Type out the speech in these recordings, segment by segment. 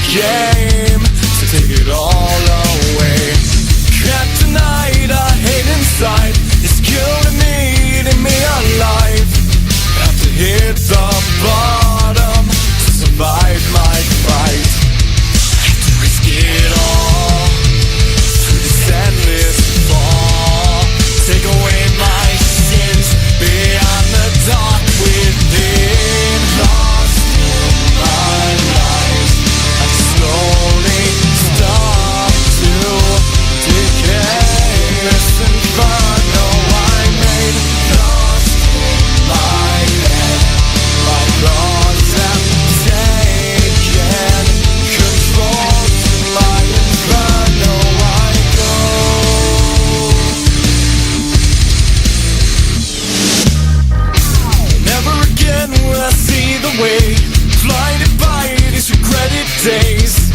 game to take it all away. Kryptonite I hate inside is killing me, eating me alive. Have to hit the bottom to survive my fight. Have to risk it all through this endless fall. Take away my sins beyond the dark within. Lost in my life, I slowly stop to decay. This inferno I made. Lost in my head, my thoughts have taken control. To my inferno I go. Never again will I see the way, blinded by these regretted days.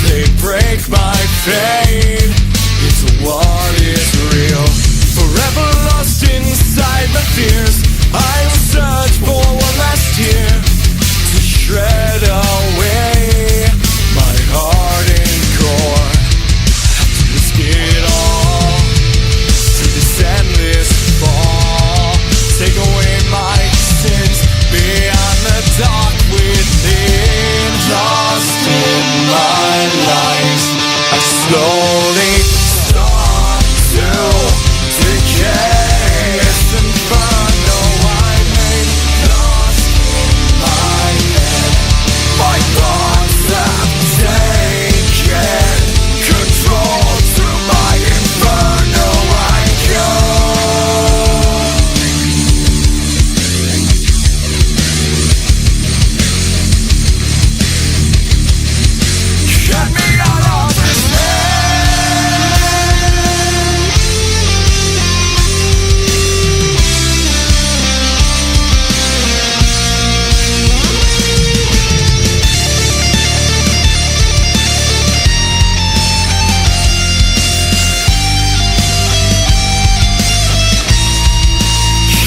They break my faith into what is real. Forever lost inside my fears, I will search for one last year to shred away my heart and core. Have to risk it all through this endless fall. Take away my sins beyond the dark within. Lost in my life, I slowly start to decay. This inferno I made. Lost in my head, my thoughts have taken control. Through my inferno I go. Get me out of this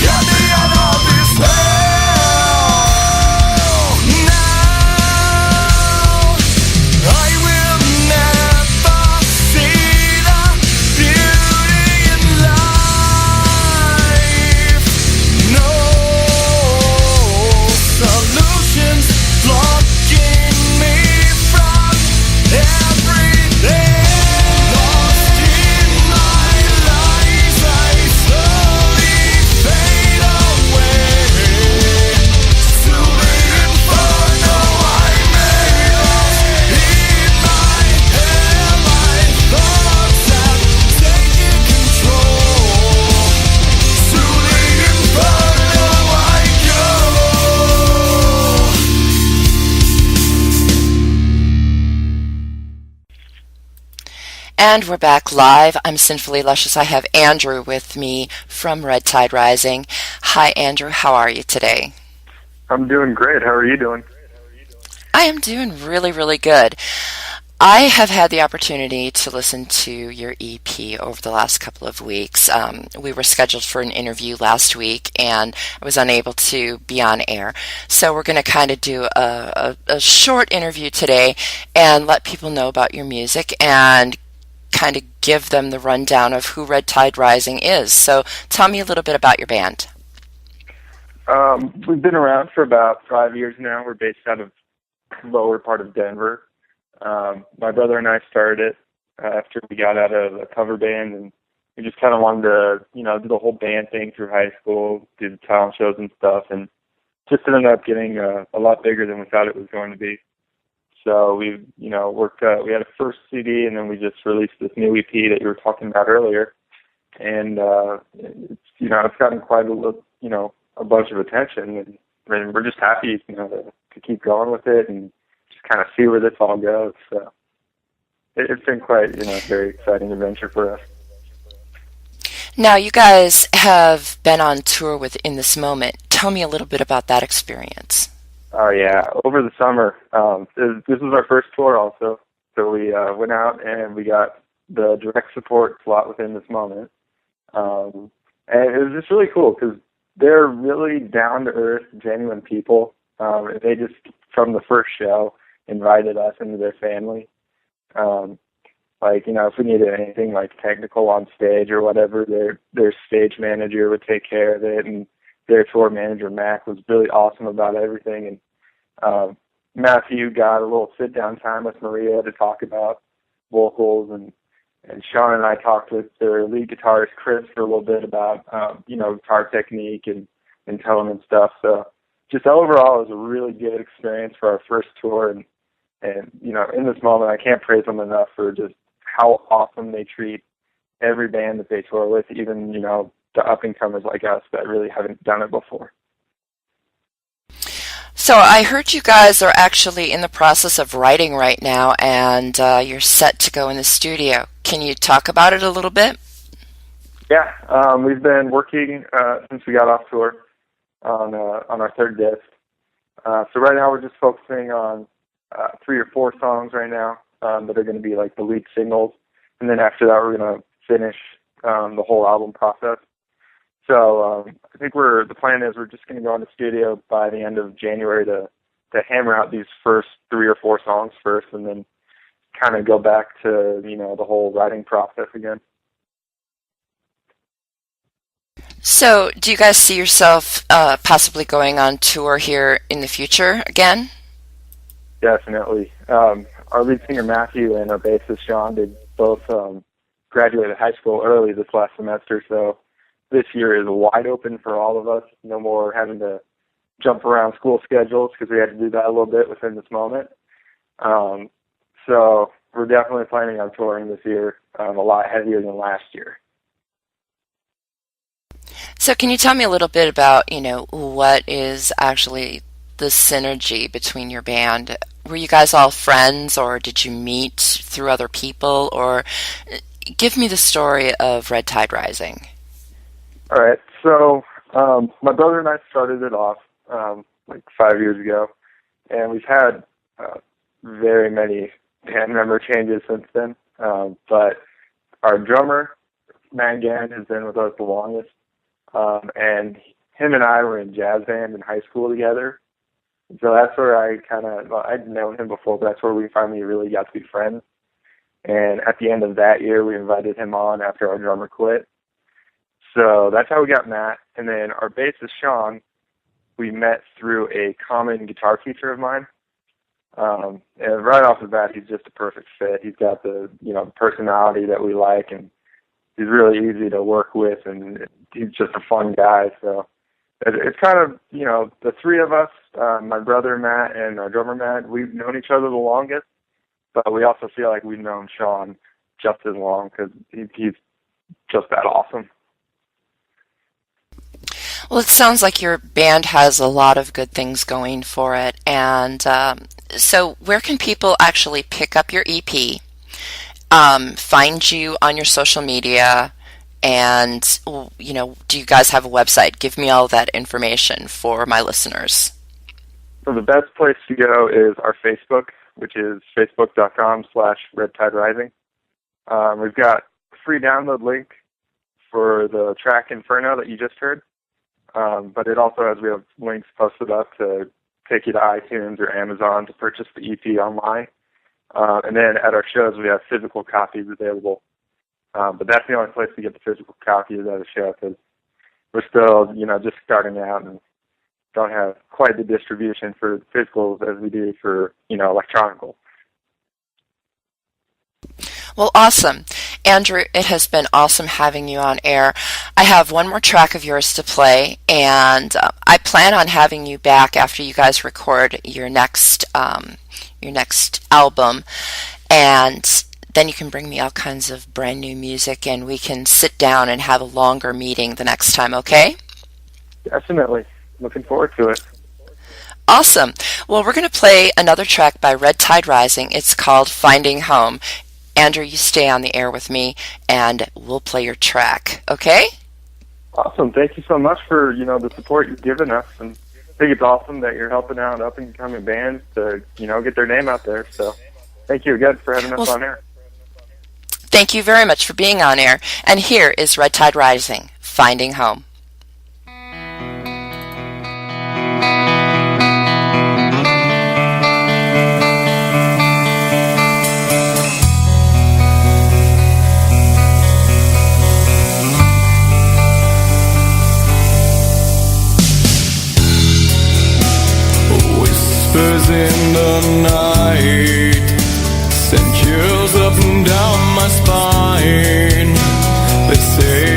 Get me out of this hell now. I will never see the beauty in life. No solutions blocking me from everything. Lost in my life, I slowly fade away to the inferno I made. In my head, my thoughts have taken control. To the inferno I go. And we're back live. I'm Sinfully Luscious. I have Andrew with me from Red Tide Rising. Hi, Andrew. How are you today? I'm doing great. How are you doing? I am doing really, really good. I have had the opportunity to listen to your EP over the last couple of weeks. We were scheduled for an interview last week, and I was unable to be on air. So we're going to kind of do a short interview today and let people know about your music and kind of give them the rundown of who Red Tide Rising is. So tell me a little bit about your band. We've been around for about 5 years now. We're based out of lower part of Denver. My brother and I started it after we got out of a cover band, and we just kind of wanted to, do the whole band thing through high school, do the talent shows and stuff, and just ended up getting a lot bigger than we thought it was going to be. So we, worked. We had a first CD, and then we just released this new EP that you were talking about earlier, and it's gotten quite a bunch of attention, and we're just happy, to keep going with it and just kind of see where this all goes. So it's been quite, a very exciting adventure for us. Now, you guys have been on tour with In This Moment. Tell me a little bit about that experience. Oh, yeah. Over the summer, this was our first tour also. So we went out and we got the direct support slot within This Moment. And it was just really cool because they're really down-to-earth, genuine people. They just, from the first show, invited us into their family. Like, if we needed anything like technical on stage or whatever, their stage manager would take care of it, and their tour manager, Mac, was really awesome about everything. And Matthew got a little sit-down time with Maria to talk about vocals, and Sean and I talked with their lead guitarist, Chris, for a little bit about, guitar technique and tone and stuff. So just overall, it was a really good experience for our first tour. And in this moment, I can't praise them enough for just how awesome they treat every band that they tour with, even, the up-and-comers like us that really haven't done it before. So I heard you guys are actually in the process of writing right now, and you're set to go in the studio. Can you talk about it a little bit? Yeah, we've been working since we got off tour on our third disc. So right now we're just focusing on 3 or 4 songs right now that are going to be like the lead singles, and then after that we're going to finish the whole album process. So I think the plan is we're just going to go in the studio by the end of January to hammer out these first 3 or 4 songs first, and then kind of go back to the whole writing process again. So do you guys see yourself possibly going on tour here in the future again? Definitely. Our lead singer Matthew and our bassist Sean, they both graduated high school early this last semester, so this year is wide open for all of us. No more having to jump around school schedules, because we had to do that a little bit within this moment. So we're definitely planning on touring this year a lot heavier than last year. So can you tell me a little bit about, what is actually the synergy between your band? Were you guys all friends, or did you meet through other people? Or give me the story of Red Tide Rising. All right. So my brother and I started it off like 5 years ago, and we've had very many band member changes since then. But our drummer, Matt Gann, has been with us the longest. And him and I were in jazz band in high school together. So that's where I'd known him before, but that's where we finally really got to be friends. And at the end of that year, we invited him on after our drummer quit. So that's how we got Matt. And then our bassist, Sean, we met through a common guitar teacher of mine. And right off the bat, he's just a perfect fit. He's got the, personality that we like, and he's really easy to work with, and he's just a fun guy. So it's kind of, the three of us, my brother Matt and our drummer Matt, we've known each other the longest, but we also feel like we've known Sean just as long, because he's just that awesome. Well, it sounds like your band has a lot of good things going for it. And so where can people actually pick up your EP, find you on your social media, and, do you guys have a website? Give me all that information for my listeners. So the best place to go is our Facebook, which is facebook.com/RedTideRising. We've got a free download link for the track Inferno that you just heard. But it also has, we have links posted up to take you to iTunes or Amazon to purchase the EP online. And then at our shows, we have physical copies available. But that's the only place to get the physical copies at a show, because we're still, just starting out and don't have quite the distribution for physicals as we do for, electronical. Well, awesome. Andrew, it has been awesome having you on air. I have one more track of yours to play, and I plan on having you back after you guys record your next album, and then you can bring me all kinds of brand new music, and we can sit down and have a longer meeting the next time, okay? Definitely. Looking forward to it. Awesome. Well, we're going to play another track by Red Tide Rising. It's called Finding Home. Andrew, you stay on the air with me, and we'll play your track, okay? Awesome. Thank you so much for, the support you've given us. And I think it's awesome that you're helping out up-and-coming bands to, get their name out there. So thank you again for having us on air. Thank you very much for being on air. And here is Red Tide Rising, Finding Home. whispers in the night send chills up and down my spine. They say